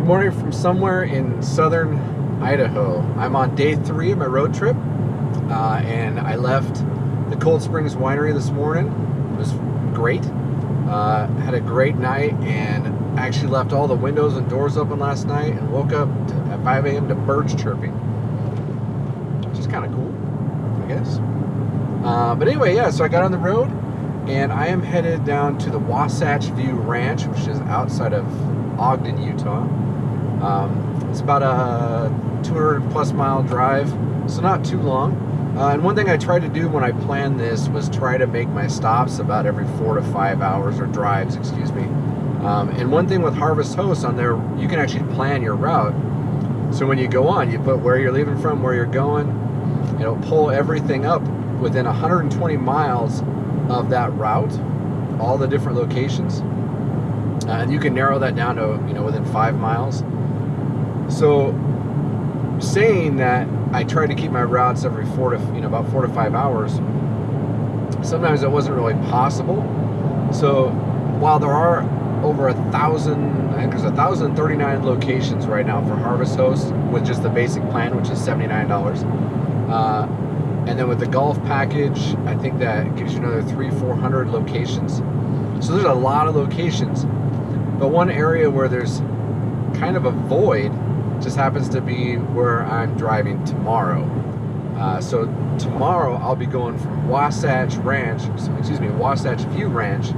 morning from somewhere in southern Idaho. I'm on day 3 of my road trip, and I left the Cold Springs Winery this morning. It was great. Had a great night, and actually left all the windows and doors open last night and woke up at 5 a.m. to birds chirping, which is kind of cool, I guess. But anyway, yeah, so I got on the road, and I am headed down to the Wasatch View Ranch, which is outside of Ogden, Utah. It's about a 200 plus mile drive, so not too long. And one thing I tried to do when I planned this was try to make my stops about every 4 to 5 hours, or drives, excuse me. And one thing with Harvest Host on there, you can actually plan your route. So when you go on, you put where you're leaving from, where you're going. It'll pull everything up within 120 miles of that route, all the different locations. And you can narrow that down to, within 5 miles. So saying that I try to keep my routes every about 4 to 5 hours, sometimes it wasn't really possible. So while there are over 1,000, I think there's 1,039 locations right now for Harvest Host with just the basic plan, which is $79. And then with the golf package, I think that gives you another 300-400 locations. So there's a lot of locations. But one area where there's kind of a void just happens to be where I'm driving tomorrow. So tomorrow I'll be going from Wasatch View Ranch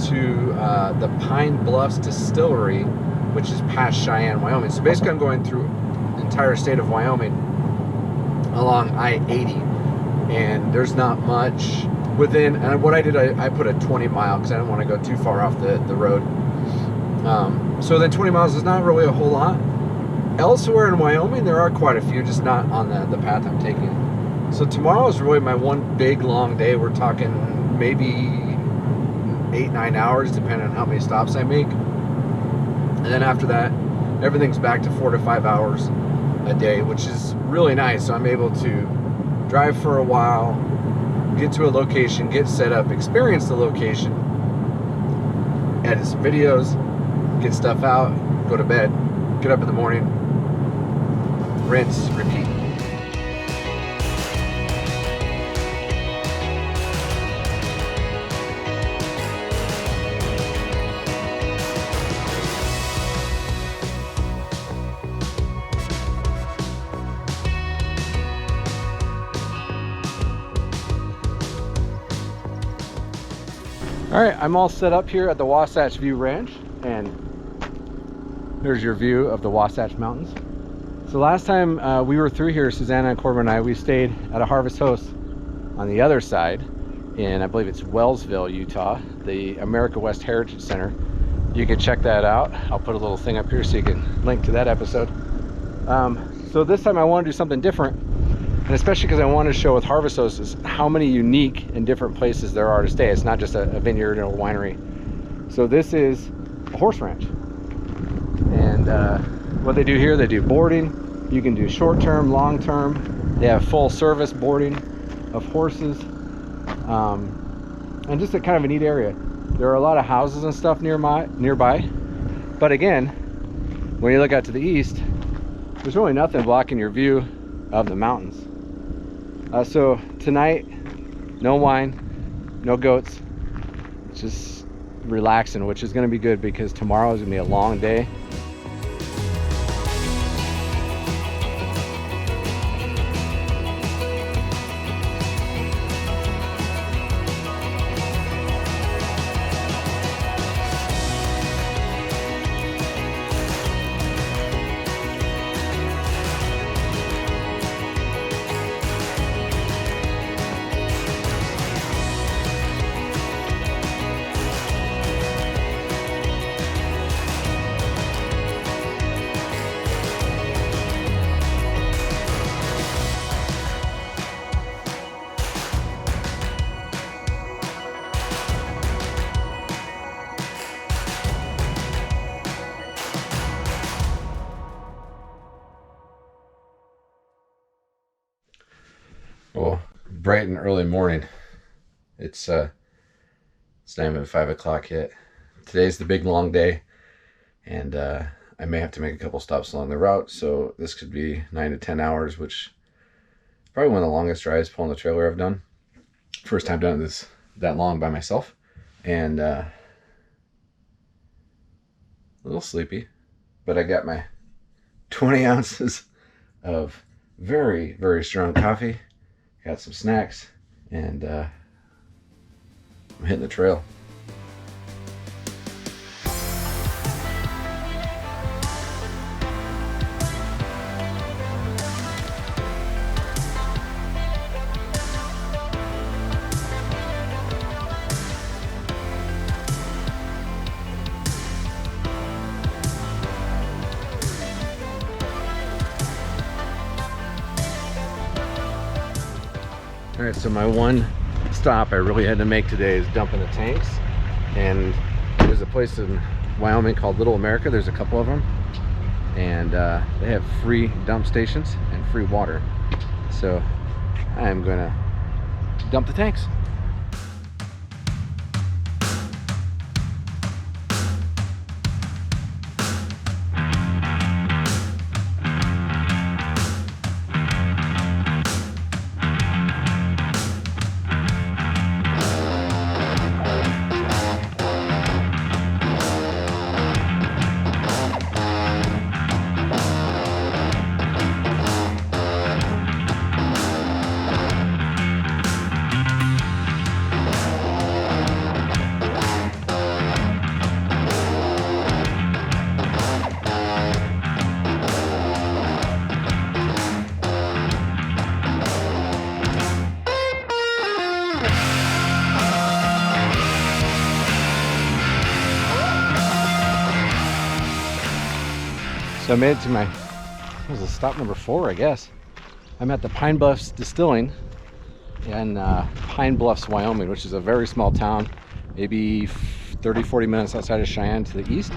to the Pine Bluffs Distillery, which is past Cheyenne, Wyoming. So basically I'm going through the entire state of Wyoming along I-80, and there's not much within. And what I did, I put a 20 mile because I didn't want to go too far off the road. So then 20 miles is not really a whole lot. Elsewhere in Wyoming, there are quite a few, just not on the path I'm taking. So tomorrow is really my one big long day. We're talking maybe 8-9 hours, depending on how many stops I make. And then after that, everything's back to 4 to 5 hours a day, which is really nice. So I'm able to drive for a while, get to a location, get set up, experience the location, edit some videos, get stuff out, go to bed, get up in the morning, rinse, repeat. All right, I'm all set up here at the Wasatch View Ranch, and there's your view of the Wasatch Mountains. So last time we were through here, Susanna and Corbin and I, we stayed at a Harvest Host on the other side in, I believe it's Wellsville, Utah, the America West Heritage Center. You can check that out. I'll put a little thing up here so you can link to that episode. So this time I want to do something different, and especially because I want to show with Harvest Host is how many unique and different places there are to stay. It's not just a vineyard or a winery. So this is a horse ranch. And what they do here, they do boarding. You can do short-term, long-term. They have full service boarding of horses. And just a kind of a neat area. There are a lot of houses and stuff nearby. But again, when you look out to the east, there's really nothing blocking your view of the mountains. So tonight, no wine, no goats, just relaxing, which is going to be good because tomorrow is going to be a long day. Well, bright and early morning. It's not even 5 o'clock yet. Today's the big long day, and I may have to make a couple stops along the route, so this could be 9 to 10 hours, which is probably one of the longest drives pulling the trailer I've done. First time done this that long by myself, and a little sleepy, but I got my 20 ounces of very, very strong coffee, got some snacks, and I'm hitting the trail. All right, so my one stop I really had to make today is dumping the tanks, and there's a place in Wyoming called Little America. There's a couple of them, and they have free dump stations and free water, so I'm gonna dump the tanks. So I made it to my, what was it, stop number 4, I guess. I'm at the Bluffs Distilling in Pine Bluffs, Wyoming, which is a very small town, maybe 30-40 minutes outside of Cheyenne to the east.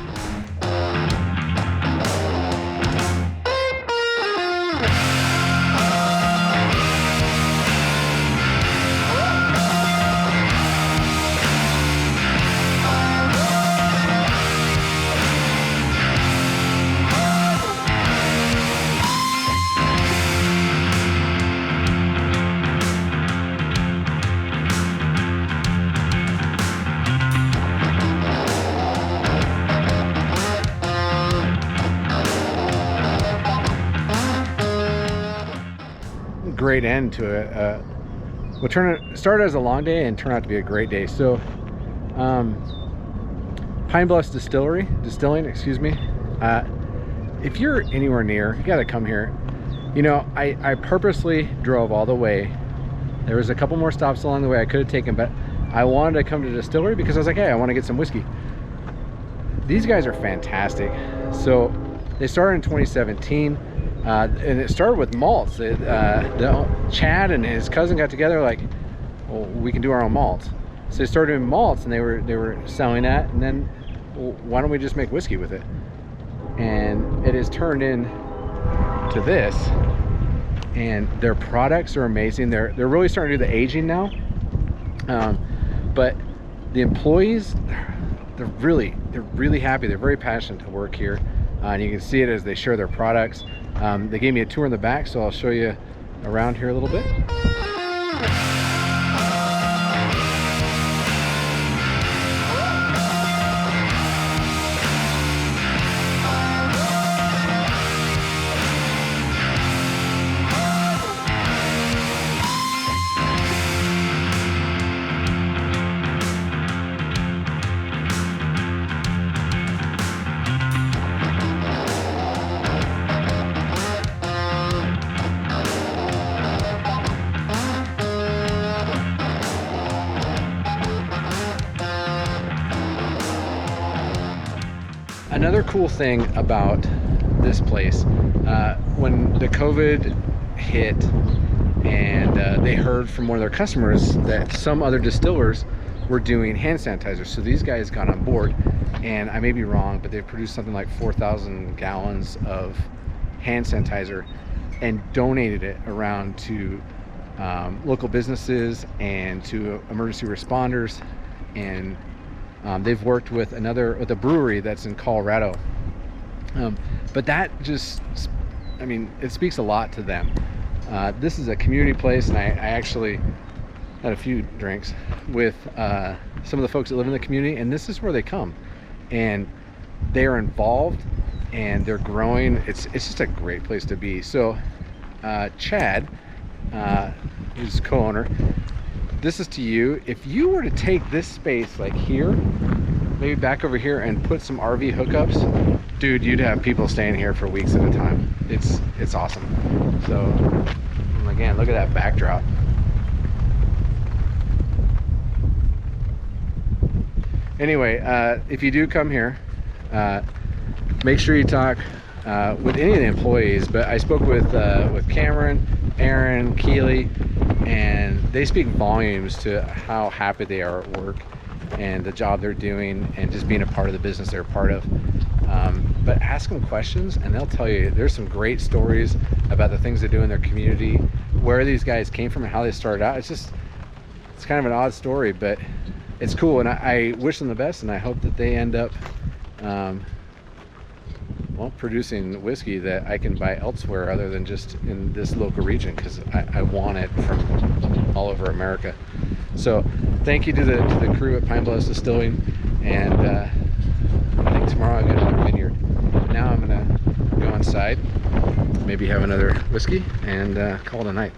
Great end to it. Started as a long day and turned out to be a great day. So Pine Bluffs Distilling, excuse me. If you're anywhere near, you got to come here. You know, I purposely drove all the way. There was a couple more stops along the way I could have taken, but I wanted to come to the distillery because I was like, hey, I want to get some whiskey. These guys are fantastic. So they started in 2017. And it started with malts. Chad and his cousin got together, like, well, we can do our own malts. So they started doing malts, and they were selling that. And then, well, why don't we just make whiskey with it? And it has turned into this. And their products are amazing. They're really starting to do the aging now. But the employees, they're really happy. They're very passionate to work here, and you can see it as they share their products. They gave me a tour in the back, so I'll show you around here a little bit. Another cool thing about this place, when the COVID hit and they heard from one of their customers that some other distillers were doing hand sanitizer. So these guys got on board, and I may be wrong, but they produced something like 4,000 gallons of hand sanitizer and donated it around to local businesses and to emergency responders. And they've worked with a brewery that's in Colorado, But that just, I mean, it speaks a lot to them. This is a community place, and I actually had a few drinks with some of the folks that live in the community, and this is where they come, and they are involved, and they're growing. It's just a great place to be. So Chad, who's co-owner, this is to you. If you were to take this space like here, maybe back over here, and put some RV hookups, dude, you'd have people staying here for weeks at a time. It's awesome. So again, look at that backdrop. Anyway, if you do come here, make sure you talk with any of the employees. But I spoke with Cameron, Aaron, Keely, and they speak volumes to how happy they are at work and the job they're doing, and just being a part of the business they're a part of. But ask them questions, and they'll tell you. There's some great stories about the things they do in their community, where these guys came from and how they started out. It's kind of an odd story, but it's cool, and I wish them the best, and I hope that they end up well, producing whiskey that I can buy elsewhere other than just in this local region, because I want it from all over America. So thank you to the crew at Bluffs Distilling, and I think tomorrow I've got another vineyard. Now I'm gonna go inside, maybe have another whiskey, and call it a night.